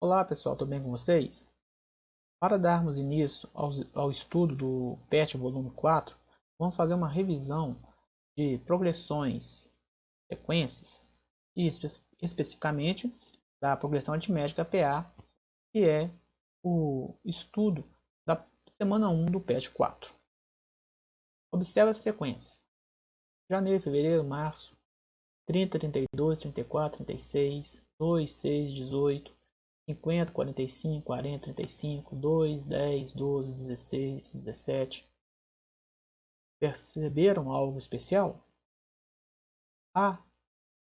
Olá pessoal, tudo bem com vocês? Para darmos início ao estudo do PET volume 4, vamos fazer uma revisão de progressões, sequências e especificamente da progressão aritmética PA, que é o estudo da semana 1 do PET 4. Observe as sequências: janeiro, fevereiro, março, 30, 32, 34, 36, 2, 6, 18, 50, 45, 40, 35, 2, 10, 12, 16, 17. Perceberam algo especial? Há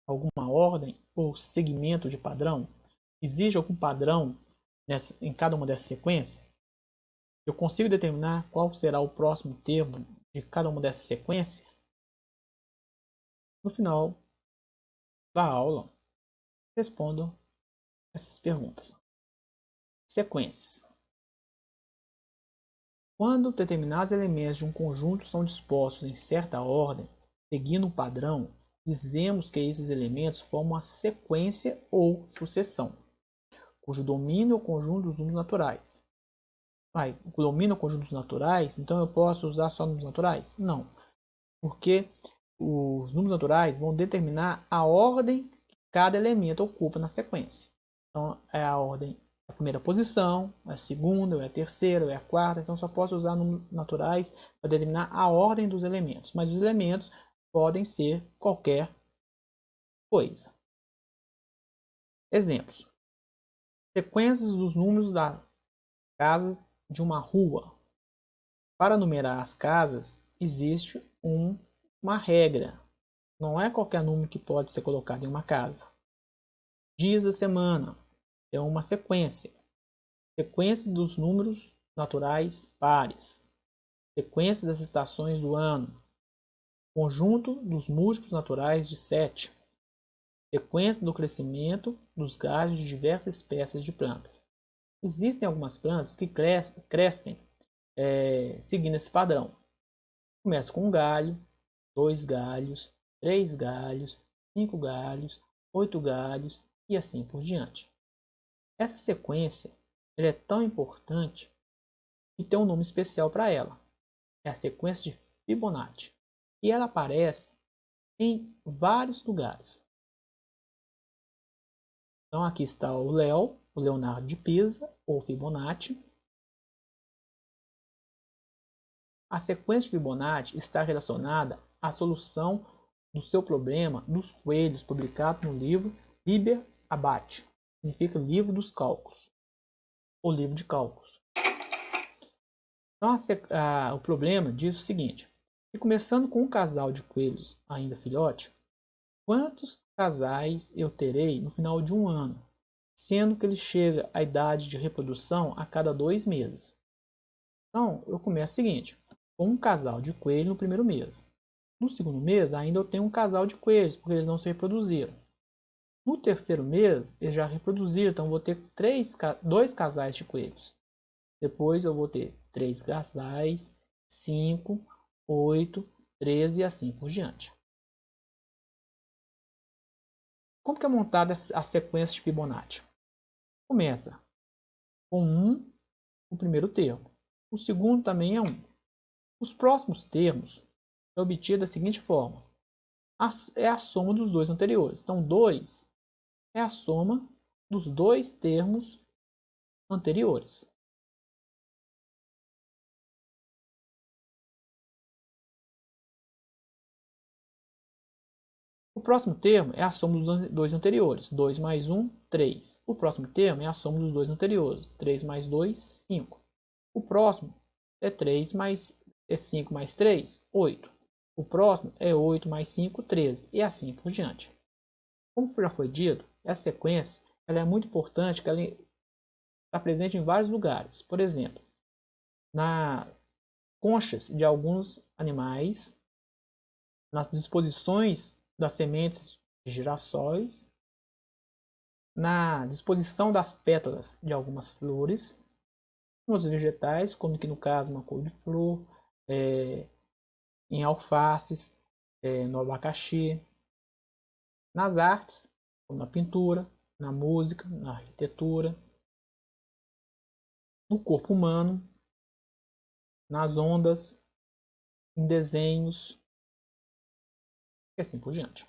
alguma ordem ou segmento de padrão? Existe algum padrão em cada uma dessas sequências? Eu consigo determinar qual será o próximo termo de cada uma dessas sequências? No final da aula, respondo essas perguntas. Sequências. Quando determinados elementos de um conjunto são dispostos em certa ordem, seguindo um padrão, dizemos que esses elementos formam uma sequência ou sucessão, cujo domínio é o conjunto dos números naturais. O domínio é o conjunto dos naturais, então eu posso usar só números naturais? Não, porque os números naturais vão determinar a ordem que cada elemento ocupa na sequência. Então é a ordem, a primeira posição, a segunda, ou é a terceira, ou é a quarta. Então só posso usar números naturais para determinar a ordem dos elementos. Mas os elementos podem ser qualquer coisa. Exemplos: sequências dos números das casas de uma rua. Para numerar as casas, existe uma regra. Não é qualquer número que pode ser colocado em uma casa. Dias da semana é uma sequência. Sequência dos números naturais pares. Sequência das estações do ano. Conjunto dos múltiplos naturais de 7. Sequência do crescimento dos galhos de diversas espécies de plantas. Existem algumas plantas que crescem seguindo esse padrão. Começa com um galho, 2 galhos, 3 galhos, 5 galhos, 8 galhos e assim por diante. Essa sequência é tão importante que tem um nome especial para ela. É a sequência de Fibonacci. E ela aparece em vários lugares. Então aqui está o Leonardo de Pisa, ou Fibonacci. A sequência de Fibonacci está relacionada à solução do seu problema dos coelhos, publicado no livro Liber Abaci, significa livro dos cálculos, ou livro de cálculos. Então o problema diz o seguinte: que começando com um casal de coelhos ainda filhote, quantos casais eu terei no final de um ano, sendo que ele chega à idade de reprodução a cada 2 meses? Então eu começo o seguinte: com um casal de coelhos no primeiro mês. No segundo mês ainda eu tenho um casal de coelhos, porque eles não se reproduziram. No terceiro mês eles já reproduziram, então eu vou ter 2 casais de coelhos. Depois eu vou ter 3 casais, 5, 8, 13 e assim por diante. Como que é montada a sequência de Fibonacci? Começa com 1, o primeiro termo. O segundo também é 1. Os próximos termos é obtido da seguinte forma: é a soma dos dois anteriores. Então 2 é a soma dos 2 termos anteriores. O próximo termo é a soma dos 2 anteriores. 2 mais 1, 3. O próximo termo é a soma dos 2 anteriores. 3 mais 2, 5. O próximo é 5 mais 3, 8. O próximo é 8 mais 5, 13. E assim por diante. Como já foi dito, essa sequência ela é muito importante, que ela está presente em vários lugares. Por exemplo, nas conchas de alguns animais, nas disposições das sementes de girassóis, na disposição das pétalas de algumas flores, nos vegetais, como aqui no caso uma couve-flor, em alfaces, no abacaxi, nas artes, como na pintura, na música, na arquitetura, no corpo humano, nas ondas, em desenhos e assim por diante.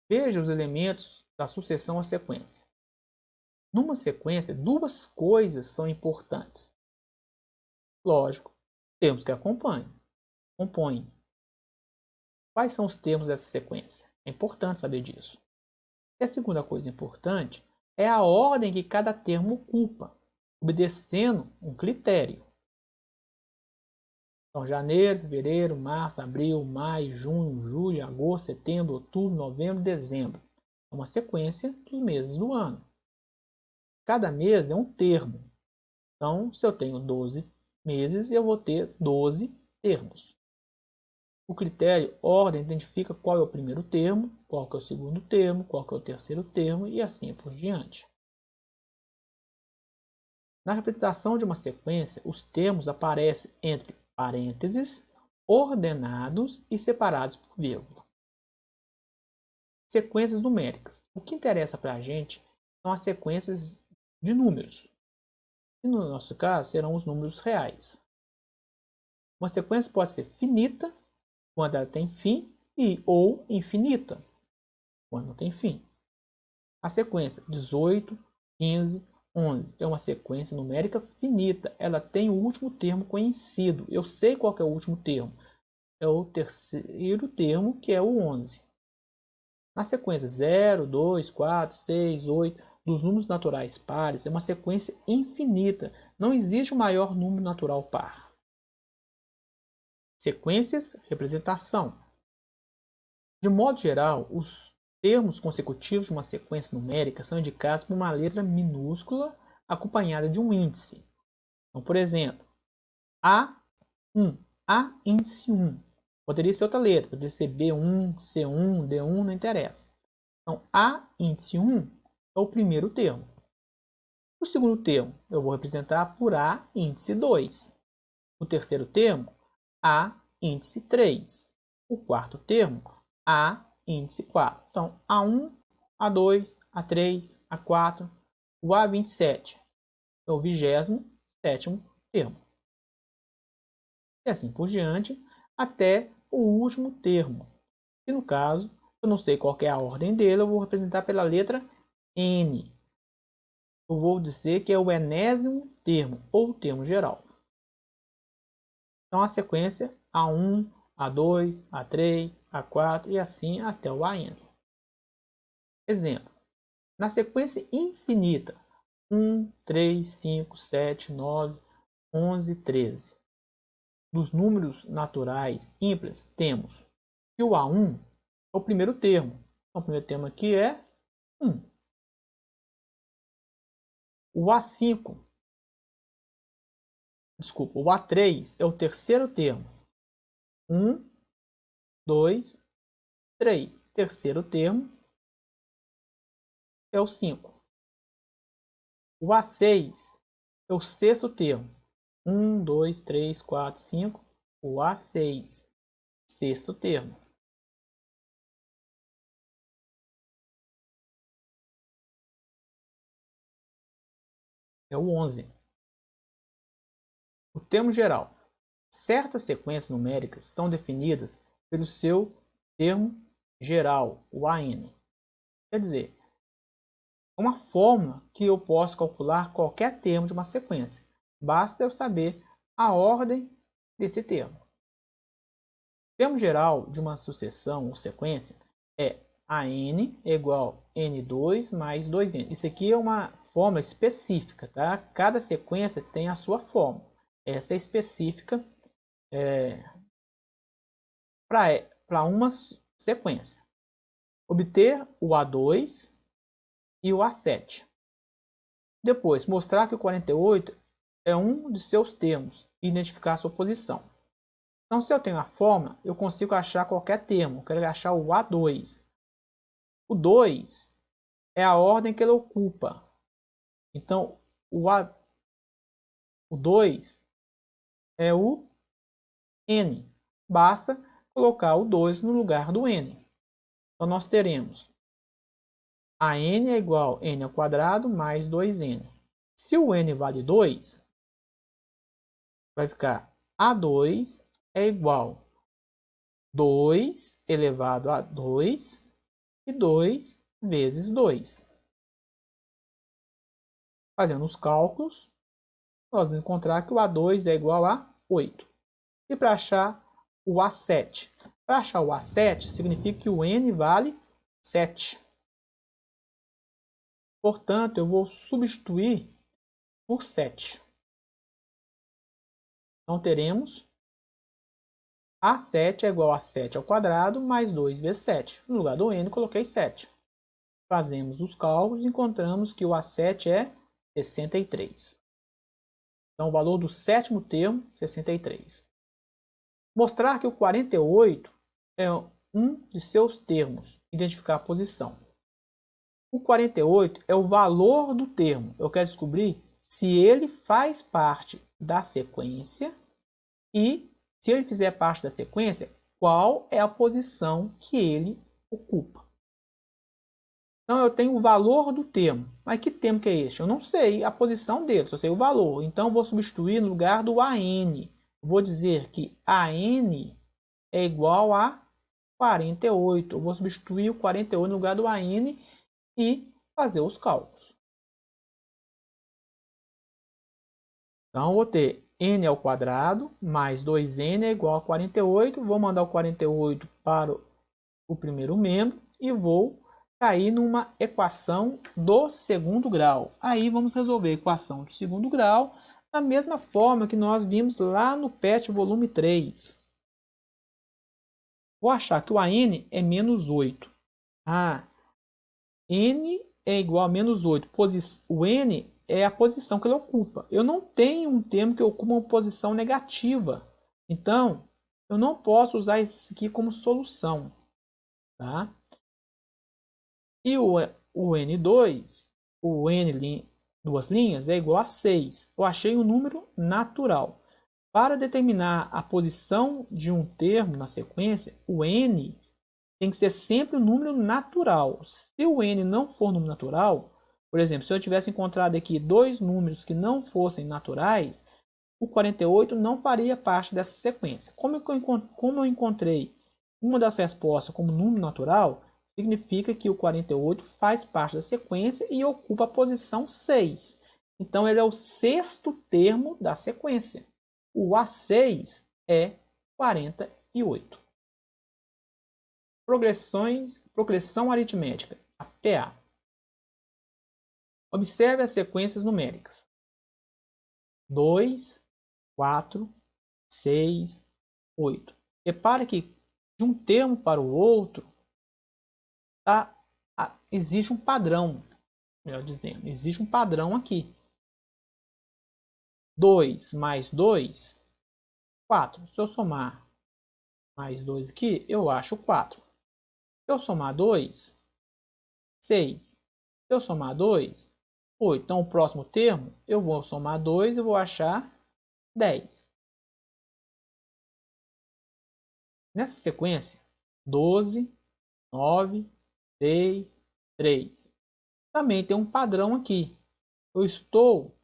Veja os elementos da sucessão à sequência. Numa sequência, duas coisas são importantes. Lógico, termos que compõem. Quais são os termos dessa sequência? É importante saber disso. E a segunda coisa importante é a ordem que cada termo ocupa, obedecendo um critério. Então, janeiro, fevereiro, março, abril, maio, junho, julho, agosto, setembro, outubro, novembro, dezembro. É uma sequência dos meses do ano. Cada mês é um termo. Então, se eu tenho 12 meses, eu vou ter 12 termos. O critério ordem identifica qual é o primeiro termo, qual é o segundo termo, qual é o terceiro termo e assim por diante. Na representação de uma sequência, os termos aparecem entre parênteses, ordenados e separados por vírgula. Sequências numéricas. O que interessa para a gente são as sequências de números. E no nosso caso, serão os números reais. Uma sequência pode ser finita, quando ela tem fim, ou infinita, quando não tem fim. A sequência 18, 15, 11 é uma sequência numérica finita. Ela tem o último termo conhecido. Eu sei qual é o último termo. É o terceiro termo, que é o 11. Na sequência 0, 2, 4, 6, 8, dos números naturais pares, é uma sequência infinita. Não existe o maior número natural par. Sequências, representação. De modo geral, os termos consecutivos de uma sequência numérica são indicados por uma letra minúscula acompanhada de um índice. Então, por exemplo, A1, A índice 1. Poderia ser outra letra, poderia ser B1, C1, D1, não interessa. Então, A índice 1 é o primeiro termo. O segundo termo eu vou representar por A índice 2. O terceiro termo, A índice 3. O quarto termo, A índice 4. Então, A1, A2, A3, A4, o A27 é o 27º termo. E assim por diante, até o último termo. E no caso, eu não sei qual é a ordem dele, eu vou representar pela letra N. Eu vou dizer que é o enésimo termo, ou termo geral. Então, a sequência A1, A2, A3, A4 e assim até o AN. Exemplo. Na sequência infinita 1, 3, 5, 7, 9, 11, 13. Dos números naturais ímpares, temos que o A1 é o primeiro termo. Então, o primeiro termo aqui é 1. O A5, desculpa, o A3 é o terceiro termo. 1, 2, 3. Terceiro termo é o 5. O A6 é o sexto termo. 1, 2, 3, 4, 5. O A6, sexto termo. É o 11. O termo geral. Certas sequências numéricas são definidas pelo seu termo geral, o AN. Quer dizer, é uma fórmula que eu posso calcular qualquer termo de uma sequência. Basta eu saber a ordem desse termo. O termo geral de uma sucessão ou sequência é AN é igual a N2 mais 2N. Isso aqui é uma fórmula específica, tá? Cada sequência tem a sua fórmula. Essa é específica para uma sequência. Obter o A2 e o A7. Depois, mostrar que o 48 é um de seus termos e identificar a sua posição. Então, se eu tenho a fórmula, eu consigo achar qualquer termo. Eu quero achar o A2. O 2 é a ordem que ele ocupa. Então, o 2 é o N. Basta colocar o 2 no lugar do N. Então, nós teremos a n é igual a n ao quadrado mais 2n. Se o n vale 2, vai ficar A2 é igual a 2 elevado a 2 e 2 vezes 2. Fazendo os cálculos, nós vamos encontrar que o A2 é igual a 8. E para achar o A7? Para achar o A7, significa que o n vale 7. Portanto, eu vou substituir por 7. Então, teremos A7 é igual a 7 ao quadrado mais 2 vezes 7. No lugar do n, coloquei 7. Fazemos os cálculos e encontramos que o A7 é 63. Então, o valor do sétimo termo, 63. Mostrar que o 48 é um de seus termos. Identificar a posição. O 48 é o valor do termo. Eu quero descobrir se ele faz parte da sequência e, se ele fizer parte da sequência, qual é a posição que ele ocupa. Então, eu tenho o valor do termo. Mas que termo que é este? Eu não sei a posição dele, só sei o valor. Então, eu vou substituir no lugar do AN. Vou dizer que AN é igual a 48. Eu vou substituir o 48 no lugar do AN e fazer os cálculos. Então, eu vou ter n ao quadrado mais 2n é igual a 48. Vou mandar o 48 para o primeiro membro e vou cair numa equação do segundo grau. Aí vamos resolver a equação do segundo grau da mesma forma que nós vimos lá no PET volume 3. Vou achar que o AN é menos 8. N é igual a menos 8. O N é a posição que ele ocupa. Eu não tenho um termo que ocupa uma posição negativa. Então, eu não posso usar isso aqui como solução. Tá? E o N2, o N duas linhas, é igual a 6. Eu achei um número natural. Para determinar a posição de um termo na sequência, o N tem que ser sempre um número natural. Se o n não for número natural, por exemplo, se eu tivesse encontrado aqui dois números que não fossem naturais, o 48 não faria parte dessa sequência. Como eu encontrei uma das respostas como número natural, significa que o 48 faz parte da sequência e ocupa a posição 6. Então, ele é o sexto termo da sequência. O A6 é 48. Progressão aritmética, a PA. Observe as sequências numéricas. 2, 4, 6, 8. Repare que de um termo para o outro existe um padrão. Melhor dizendo, existe um padrão aqui. 2 mais 2, 4. Se eu somar mais 2 aqui, eu acho 4. Se eu somar 2, 6. Se eu somar 2, 8. Então, o próximo termo, eu vou somar 2 e vou achar 10. Nessa sequência, 12, 9, 6, 3. Também tem um padrão aqui. Eu estou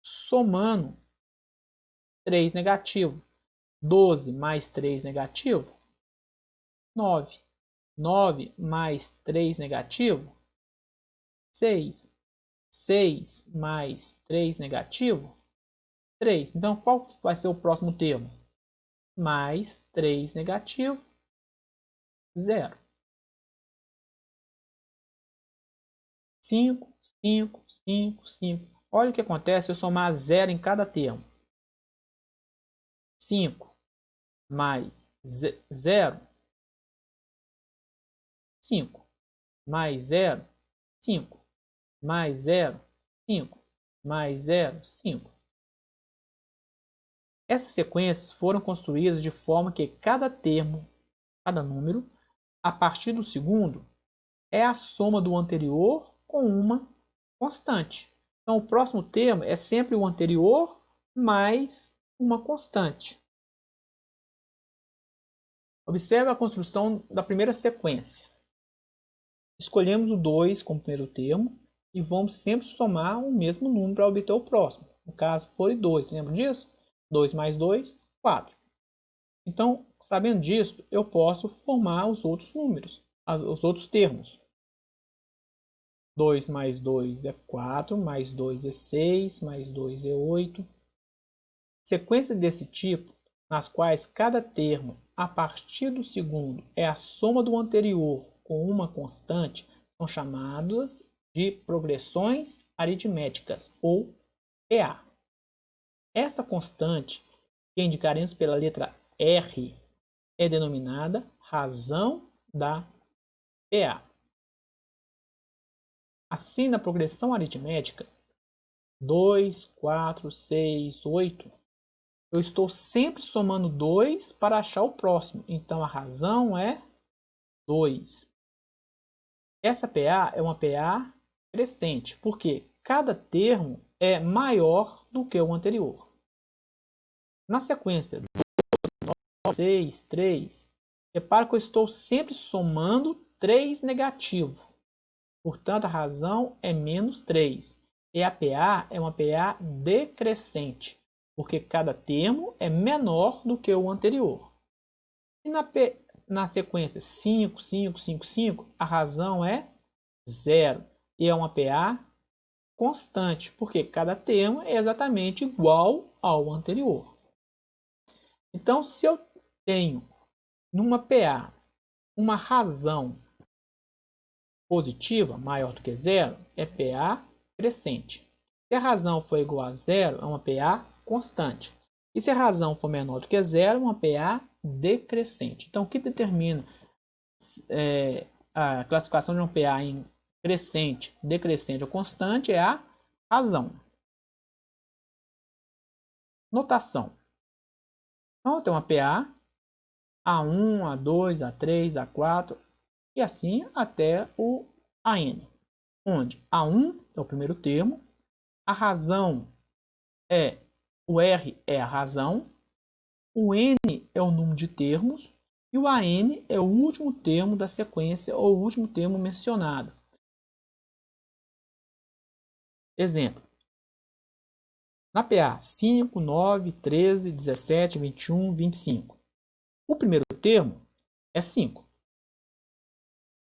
somando 3 negativo. 12 mais 3 negativo, 9. 9 mais 3 negativo, 6. 6 mais 3 negativo, 3. Então, qual vai ser o próximo termo? Mais 3 negativo, 0. 5, 5, 5, 5. Olha o que acontece se eu somar 0 em cada termo. 5 mais 0, 5. Mais 0, 5. Mais 0, 5. Mais 0, 5. Essas sequências foram construídas de forma que cada termo, cada número, a partir do segundo, é a soma do anterior com uma constante. Então, o próximo termo é sempre o anterior mais uma constante. Observe a construção da primeira sequência. Escolhemos o 2 como primeiro termo e vamos sempre somar o mesmo número para obter o próximo. No caso, foi 2, lembra disso? 2 mais 2, 4. Então, sabendo disso, eu posso formar os outros números, os outros termos. 2 mais 2 é 4, mais 2 é 6, mais 2 é 8. Sequências desse tipo, nas quais cada termo, a partir do segundo, é a soma do anterior com uma constante, são chamadas de progressões aritméticas, ou PA. Essa constante, que indicaremos pela letra R, é denominada razão da PA. Assim, na progressão aritmética, 2, 4, 6, 8, eu estou sempre somando 2 para achar o próximo. Então, a razão é 2. Essa PA é uma PA crescente, porque cada termo é maior do que o anterior. Na sequência 2, 6, 3, repare que eu estou sempre somando 3 negativo. Portanto, a razão é menos 3. E a PA é uma PA decrescente, porque cada termo é menor do que o anterior. E na sequência 5, 5, 5, 5, a razão é 0. E é uma PA constante, porque cada termo é exatamente igual ao anterior. Então, se eu tenho numa PA uma razão positiva maior do que zero, é PA crescente. Se a razão for igual a zero, é uma PA constante. E se a razão for menor do que zero, é uma PA decrescente. Então, o que determina a classificação de uma PA em crescente, decrescente ou constante é a razão. Notação. Então, eu tenho uma PA A1, A2, A3, A4 e assim até o AN, onde A1 é o primeiro termo, a razão é o R é a razão, o N é o número de termos e o AN é o último termo da sequência ou o último termo mencionado. Exemplo. Na PA 5, 9, 13, 17, 21, 25. O primeiro termo é 5.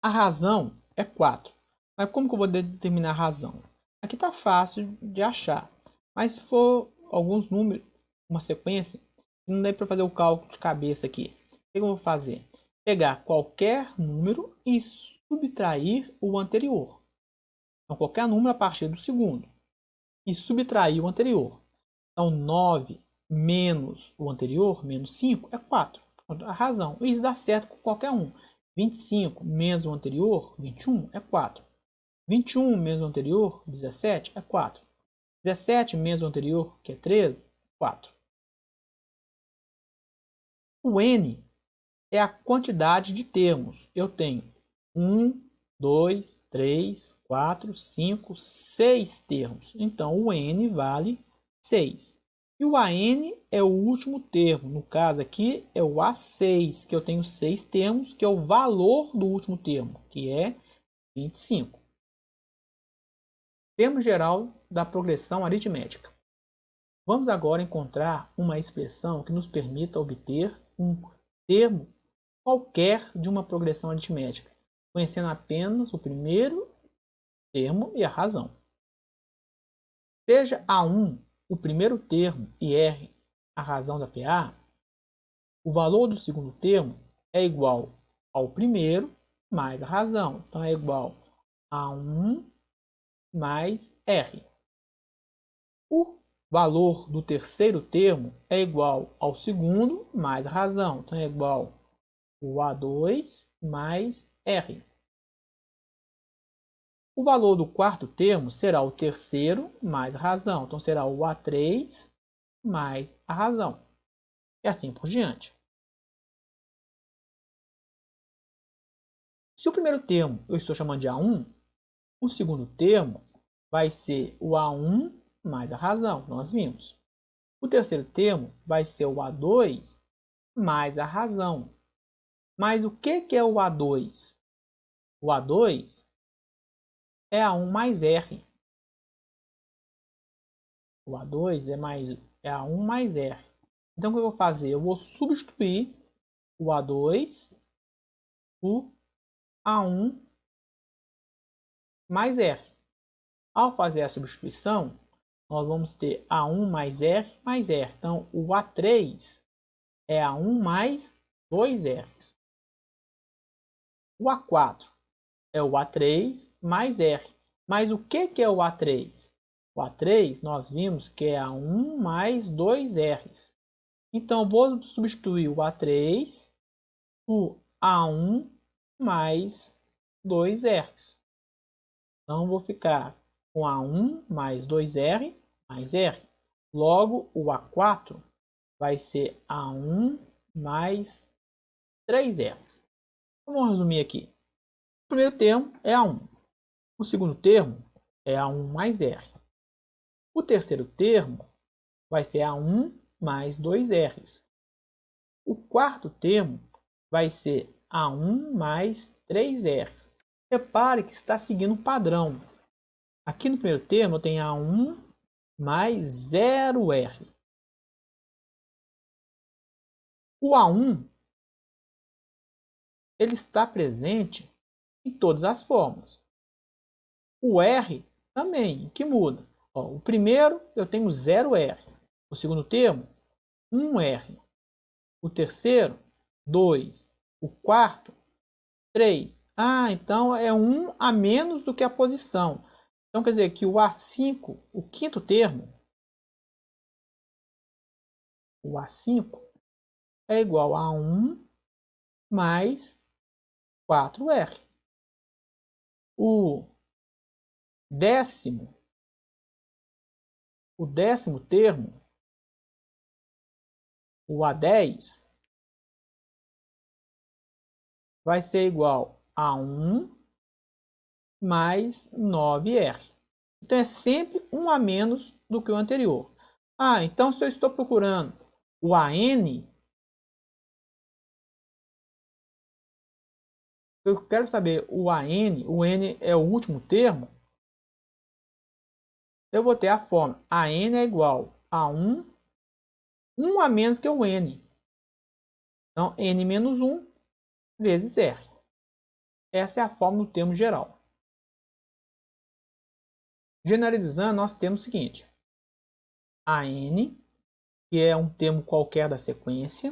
A razão é 4. Mas como que eu vou determinar a razão? Aqui está fácil de achar. Mas se for alguns números, uma sequência, não dá para fazer o cálculo de cabeça aqui. O que eu vou fazer? Pegar qualquer número e subtrair o anterior. Então, qualquer número a partir do segundo. E subtrair o anterior. Então, 9 menos o anterior, menos 5, é 4. A razão. Isso dá certo com qualquer um. 25 menos o anterior, 21, é 4. 21 menos o anterior, 17, é 4. 17 menos o anterior, que é 13, 4. O N é a quantidade de termos. Eu tenho 1, 2, 3, 4, 5, 6 termos. Então, o N vale 6. E o AN é o último termo. No caso aqui, é o A6, que eu tenho 6 termos, que é o valor do último termo, que é 25. Termo geral da progressão aritmética. Vamos agora encontrar uma expressão que nos permita obter um termo qualquer de uma progressão aritmética, conhecendo apenas o primeiro termo e a razão. Seja A1 o primeiro termo e R a razão da PA, o valor do segundo termo é igual ao primeiro mais a razão. Então, é igual a 1 mais R. O valor do terceiro termo é igual ao segundo mais a razão. Então, é igual ao A2 mais R. O valor do quarto termo será o terceiro mais a razão. Então, será o A3 mais a razão. E assim por diante. Se o primeiro termo eu estou chamando de A1, o segundo termo vai ser o A1 mais a razão, nós vimos. O terceiro termo vai ser o A2 mais a razão. Mas o que é o A2? O A2 é A1 mais R. O A2 é A1 mais R. Então, o que eu vou fazer? Eu vou substituir o A2 por A1 mais R. Ao fazer a substituição, nós vamos ter A1 mais R mais R. Então, o A3 é A1 mais 2R. O A4 é o A3 mais R. Mas o que é o A3? O A3 nós vimos que é A1 mais 2Rs. Então, vou substituir o A3 por A1 mais 2Rs. Então, vou ficar com A1 mais 2R mais R. Logo, o A4 vai ser A1 mais 3Rs. Então, vamos resumir aqui. O primeiro termo é A1. O segundo termo é A1 mais R. O terceiro termo vai ser A1 mais 2Rs. O quarto termo vai ser A1 mais 3Rs. Repare que está seguindo um padrão. Aqui no primeiro termo eu tenho A1 mais 0R. O A1 ele está presente em todas as formas. O R também, que muda. Ó, o primeiro eu tenho 0R. O segundo termo, 1R. O terceiro, 2. O quarto, 3. Ah, então é 1 a menos do que a posição. Então quer dizer que o A5, o quinto termo, o A5 é igual a 1 mais 4R. O décimo termo, o A10, vai ser igual a 1 mais 9R. Então é sempre 1 a menos do que o anterior. Ah, então se eu estou procurando o AN, eu quero saber o N é o último termo, eu vou ter a fórmula AN é igual a 1 a menos que o N. Então, N menos 1 vezes R. Essa é a fórmula do termo geral. Generalizando, nós temos o seguinte. AN, que é um termo qualquer da sequência.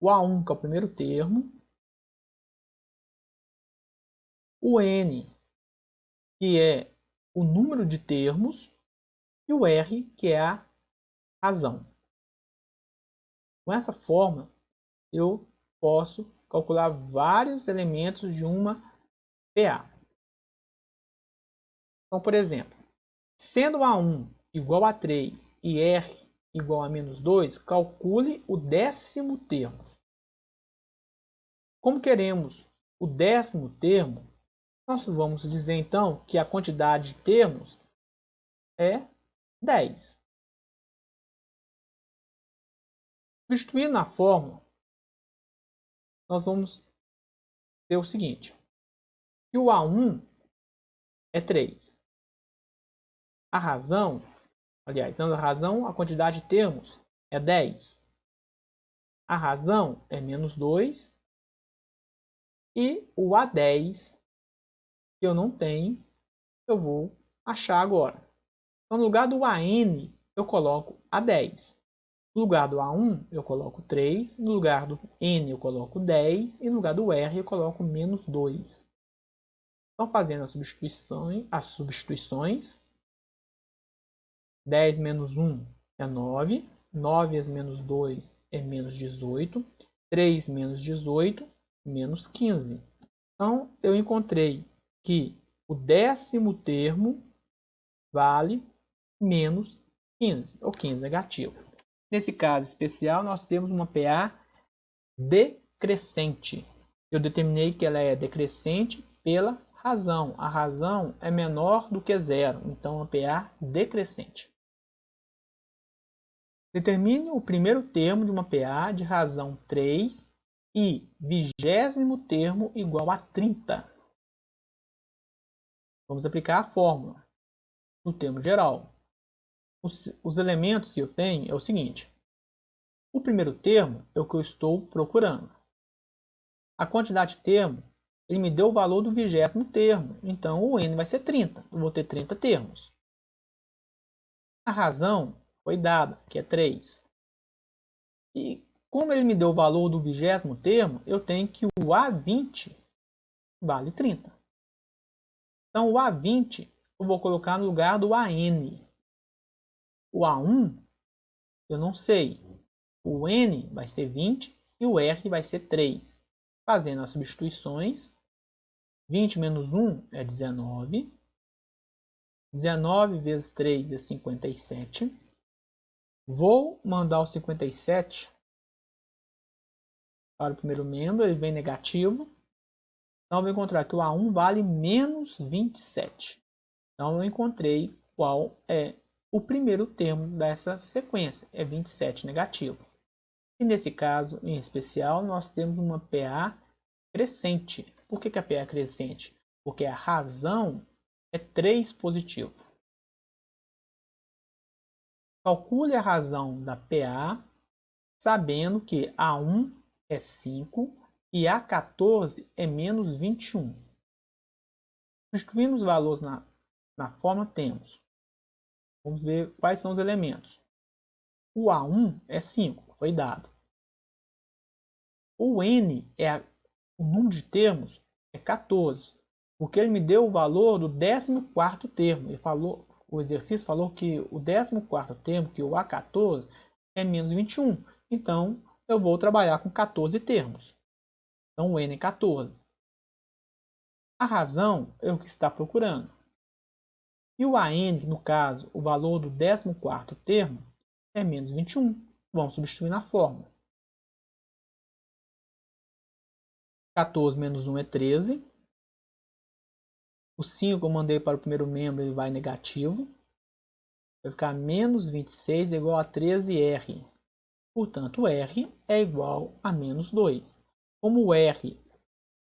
O A1, que é o primeiro termo. O N, que é o número de termos. E o R, que é a razão. Com essa forma, eu posso calcular vários elementos de uma PA. Então, por exemplo, sendo A1 igual a 3 e R igual a menos 2, calcule o décimo termo. Como queremos o décimo termo, nós vamos dizer então que a quantidade de termos é 10. Substituindo na fórmula, nós vamos ter o seguinte, que o A1 é 3. A razão, aliás, a quantidade de termos é 10. A razão é menos 2. E o A10, que eu não tenho, eu vou achar agora. Então, no lugar do AN, eu coloco A10. No lugar do A1, eu coloco 3. No lugar do N, eu coloco 10. E no lugar do R, eu coloco menos 2. Então, fazendo as substituições, 10 menos 1 é 9. 9 vezes menos 2 é menos 18. 3 menos 18, menos 15. Então, eu encontrei que o décimo termo vale menos 15, ou 15 negativo. Nesse caso especial, nós temos uma PA decrescente. Eu determinei que ela é decrescente pela razão. A razão é menor do que zero, então uma PA decrescente. Determine o primeiro termo de uma PA de razão 3 e 20º termo igual a 30. Vamos aplicar a fórmula no termo geral. Os elementos que eu tenho é o seguinte. O primeiro termo é o que eu estou procurando. A quantidade de termo, ele me deu o valor do 20º termo. Então, o n vai ser 30. Eu vou ter 30 termos. A razão foi dada, que é 3. E como ele me deu o valor do 20º termo, eu tenho que o A20 vale 30. Então, o A20 eu vou colocar no lugar do AN. O A1 eu não sei. O N vai ser 20 e o R vai ser 3. Fazendo as substituições, 20 menos 1 é 19. 19 vezes 3 é 57. Vou mandar o 57 para o primeiro membro, ele vem negativo. Então, eu vou encontrar que o A1 vale menos 27. Então, eu encontrei qual é o primeiro termo dessa sequência, é 27 negativo. E nesse caso, em especial, nós temos uma PA crescente. Por que a PA é crescente? Porque a razão é 3 positivo. Calcule a razão da PA, sabendo que A1 é 5 e A14 é menos 21. Substituindo os valores na fórmula, temos. Vamos ver quais são os elementos. O A1 é 5, foi dado. O N, o número de termos, é 14, porque ele me deu o valor do 14º termo. O exercício falou que o 14º termo, que o A14, é menos 21. Então, eu vou trabalhar com 14 termos. Então, o N é 14. A razão é o que está procurando. E o AN, no caso, o valor do 14º termo, é menos 21. Vamos substituir na fórmula. 14 menos 1 é 13. O 5 eu mandei para o primeiro membro, ele vai negativo. Vai ficar menos 26 é igual a 13R. Portanto, R é igual a menos 2. Como o R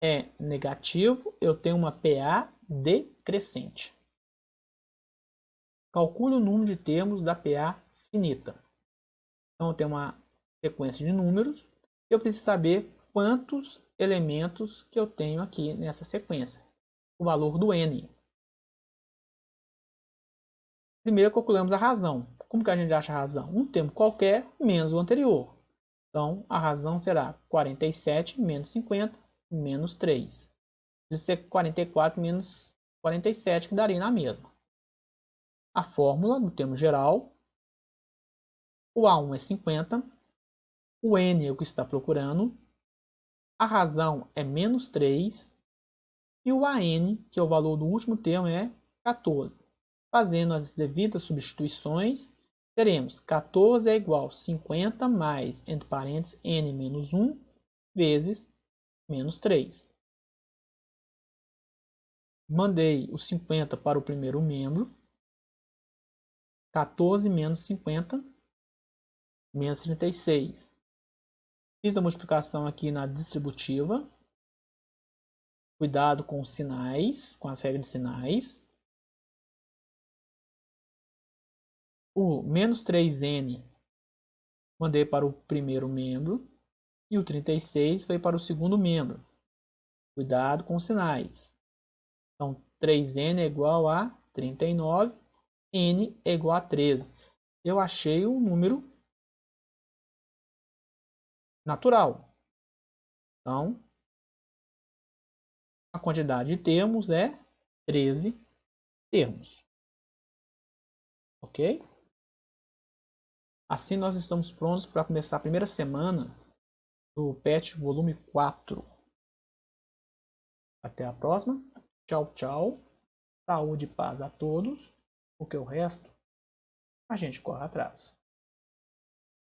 é negativo, eu tenho uma PA decrescente. Calcule o número de termos da PA finita. Então, eu tenho uma sequência de números. Eu preciso saber quantos elementos que eu tenho aqui nessa sequência. O valor do N. Primeiro, calculamos a razão. Como que a gente acha a razão? Um termo qualquer menos o anterior. Então, a razão será 47 menos 50 menos 3. Isso é 44 menos 47, que daria na mesma. A fórmula do termo geral. O A1 é 50. O N é o que está procurando. A razão é menos 3. E o AN, que é o valor do último termo, é 14. Fazendo as devidas substituições, teremos 14 é igual a 50 mais, entre parênteses, N menos 1, vezes menos 3. Mandei o 50 para o primeiro membro. 14 menos 50, menos 36. Fiz a multiplicação aqui na distributiva. Cuidado com os sinais, com as regras de sinais. O menos 3n mandei para o primeiro membro e o 36 foi para o segundo membro. Cuidado com os sinais. Então, 3n é igual a 39, n é igual a 13. Eu achei um número natural. Então, a quantidade de termos é 13 termos. Ok? Assim, nós estamos prontos para começar a primeira semana do PET volume 4. Até a próxima. Tchau, tchau. Saúde e paz a todos. Porque o resto a gente corre atrás.